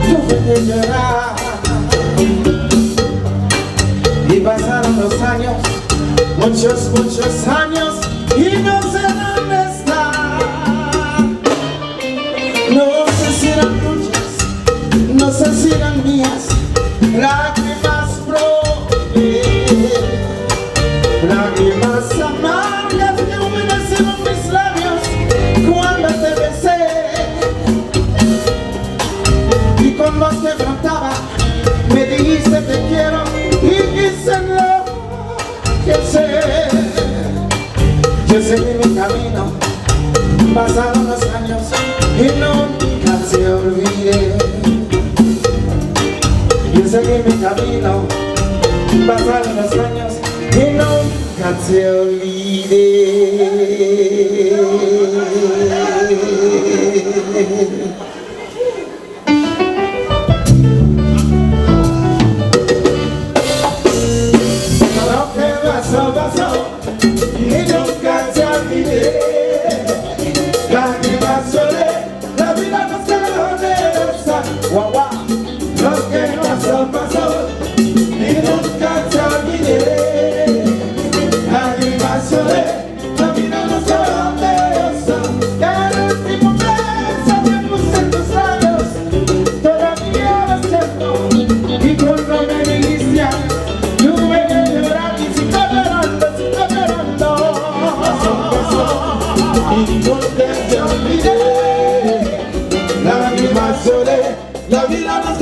tuve que llorar. Y pasaron los años, muchos, muchos años, y no sé dónde está. No sé si eran tuyas, no sé si eran mías, lágrimas probé, lágrimas amargas que humedecieron mis labios cuando te besé. Y con voz que brotaba me dijiste te quiero y quise enloquecer. Yo seguí mi camino, pasaron los años y nunca te olvidé. Yo seguí mi camino, pasaron los años y nunca te olvidé. Pasó y nunca te olvidé. Lágrimas lloré, la vida nos quedó de esa. Guau, guau. Lo que pasó, pasó y nunca te olvidé. Lágrimas lloré, la vida nos quedó de esa. El último beso que puse en tus labios todavía lo siento. Y cuando me dijiste tuve que llorar y sigo llorando, sigo llorando. Y nunca te olvidé. Lágrimas lloré, la vida nos